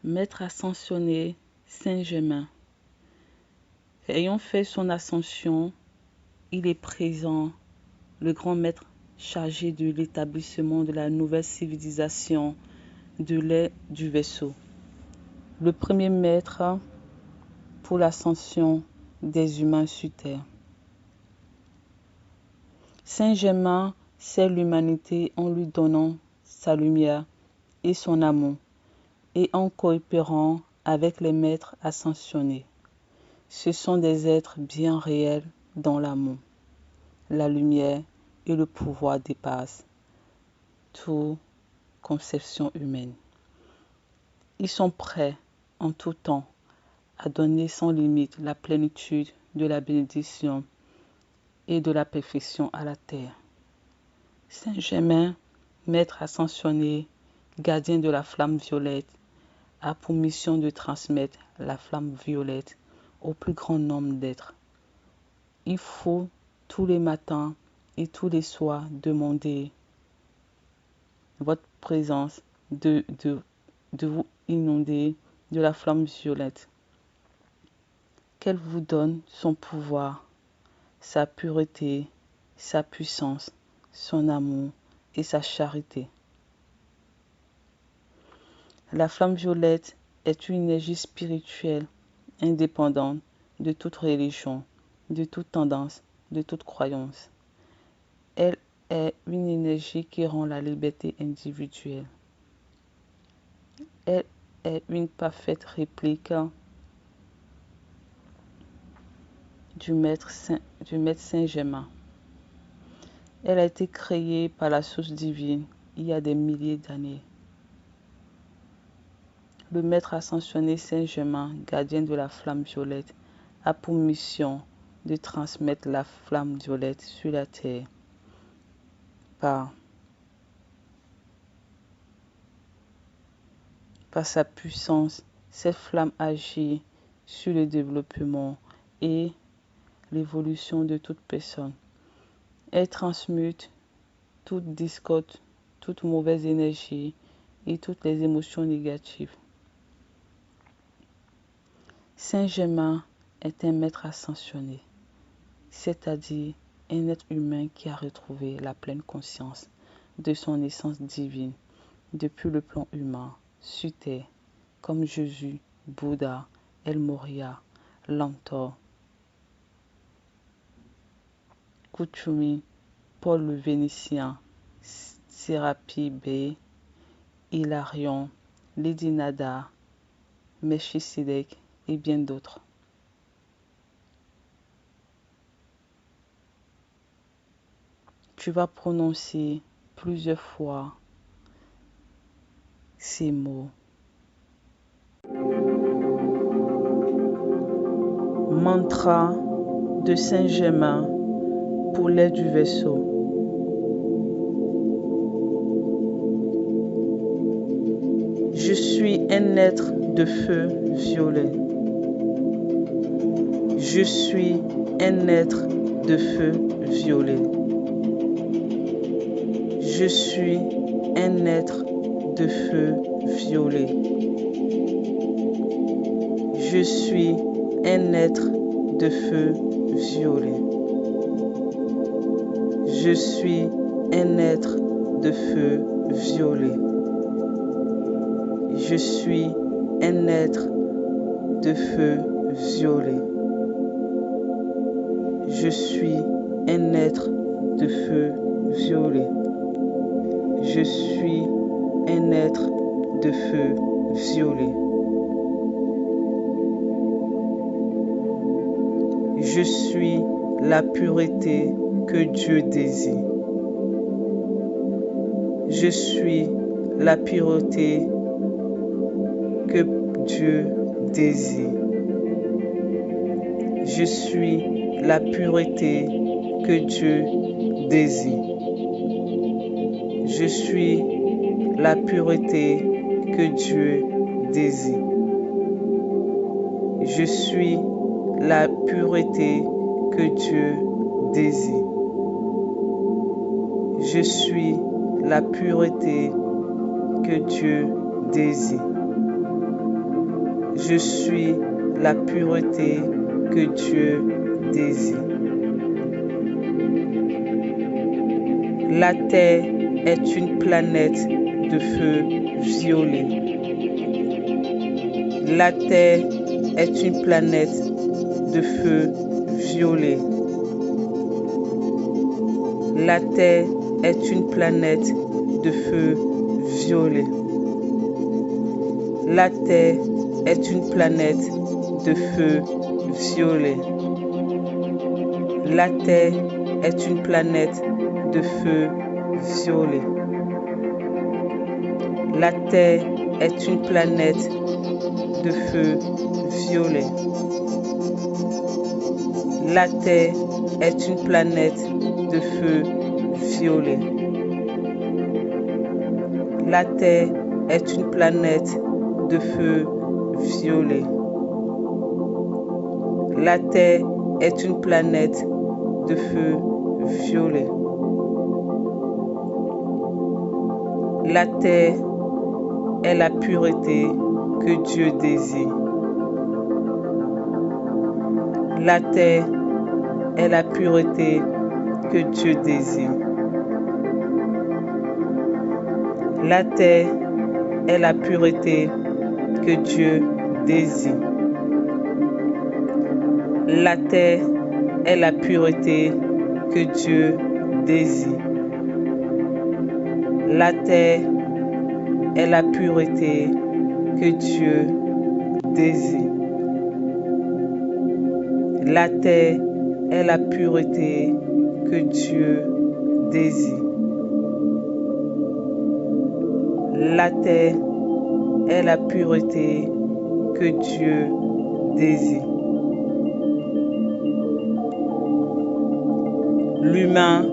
Maître ascensionné Saint-Germain. Ayant fait son ascension, il est présent, le grand maître chargé de l'établissement de la nouvelle civilisation de l'ère du vaisseau. Le premier maître pour l'ascension des humains sur Terre. Saint-Germain sert l'humanité en lui donnant sa lumière et son amour, et en coopérant avec les maîtres ascensionnés. Ce sont des êtres bien réels dans l'amour. La lumière et le pouvoir dépassent toute conception humaine. Ils sont prêts en tout temps à donner sans limite la plénitude de la bénédiction et de la perfection à la terre. Saint-Germain, maître ascensionné, gardien de la flamme violette, a pour mission de transmettre la flamme violette au plus grand nombre d'êtres. Il faut tous les matins et tous les soirs demander votre présence de vous inonder de la flamme violette, qu'elle vous donne son pouvoir, sa pureté, sa puissance, son amour et sa charité. La flamme violette est une énergie spirituelle indépendante de toute religion, de toute tendance, de toute croyance. Elle est une énergie qui rend la liberté individuelle. Elle est une parfaite réplique du maître Saint-Germain. Elle a été créée par la source divine il y a des milliers d'années. Le maître ascensionné Saint-Germain, gardien de la flamme violette, a pour mission de transmettre la flamme violette sur la terre. Par sa puissance, cette flamme agit sur le développement et l'évolution de toute personne. Elle transmute toute discorde, toute mauvaise énergie et toutes les émotions négatives. Saint-Germain est un maître ascensionné, c'est-à-dire un être humain qui a retrouvé la pleine conscience de son essence divine depuis le plan humain, sur terre, comme Jésus, Bouddha, El Moria, Lantor, Kuthumi, Paul le Vénitien, Sérapis Bey, Hilarion, Lady Nada, Melchisedec et bien d'autres. Tu vas prononcer plusieurs fois ces mots. Mantra de Saint-Germain pour l'ère du vaisseau. Je suis un être de feu violet. Je suis un être de feu violet. Je suis un être de feu violet. Je suis un être de feu violet. Je suis un être de feu violet. Je suis un être de feu violet. Je suis un être de feu violet. Je suis un être de feu violet. Je suis la pureté que Dieu désire. Je suis la pureté que Dieu désire. Je suis la pureté que Dieu désire. Je suis la pureté que Dieu désire. Je suis la pureté que Dieu désire. Je suis la pureté que Dieu désire. Je suis la pureté que Dieu désire. La Terre est une planète de feu violet. La Terre est une planète de feu violet. La Terre est une planète de feu violet. La Terre est une planète de feu violet. La Terre est une planète de feu violet. La Terre est une planète de feu violet. La Terre est une planète de feu violet. La Terre est une planète de feu violet. La Terre est une planète de feu violet. La Terre est la pureté que Dieu désire. La Terre est la pureté que Dieu désire. La Terre est la pureté que Dieu désire. La Terre est la pureté que Dieu désire. La Terre est la pureté que Dieu désire. La Terre est la pureté que Dieu désire. La Terre est la pureté que Dieu désire. L'humain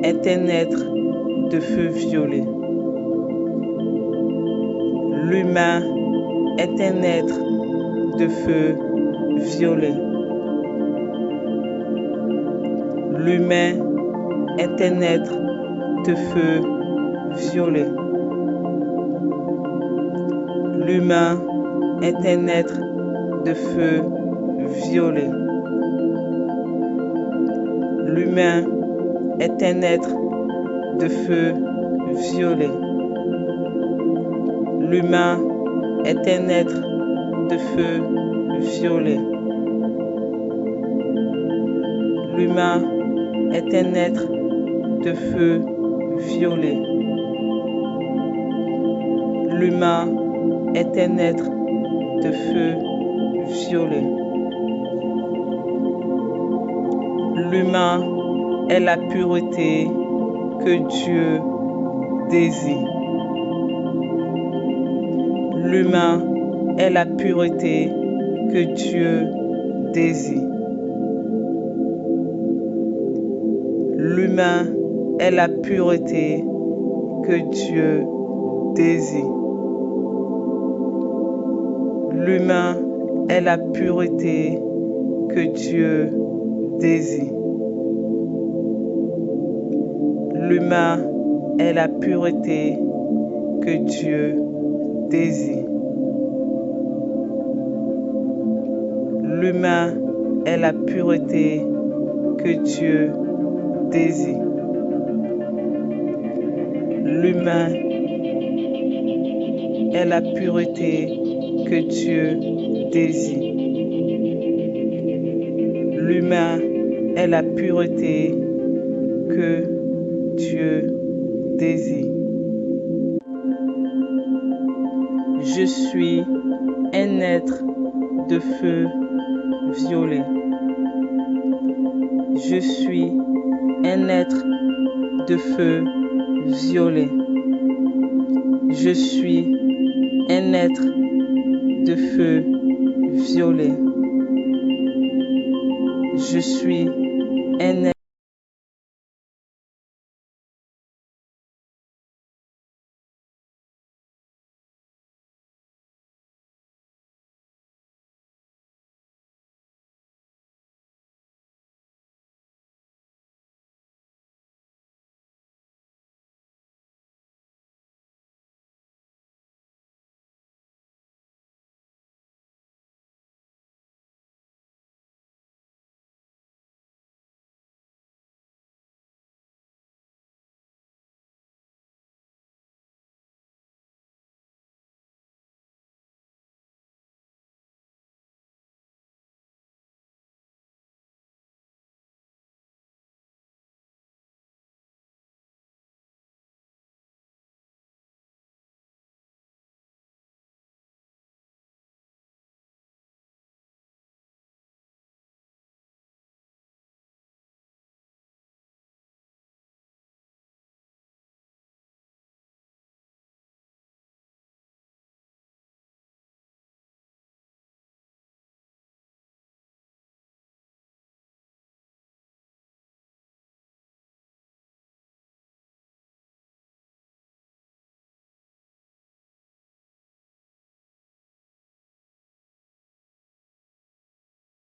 est un être de feu violet. L'humain est un être de feu violet. L'humain est un être de feu violet. L'humain est un être de feu violet. L'humain est un être de feu violet. L'humain est un être de feu violet. L'humain est un être de feu violet. L'humain est un être de feu violet. L'humain est la pureté que Dieu désire. L'humain est la pureté que Dieu désire. L'humain est la pureté que Dieu désire. L'humain est la pureté que Dieu désire. L'humain est la pureté que Dieu désire. L'humain est la pureté que Dieu désire. L'humain est la pureté que Dieu désire. L'humain est la pureté que Dieu désire. Je suis un être de feu violet. Je suis un être de feu violet. Je suis un être de feu violet. Je suis un être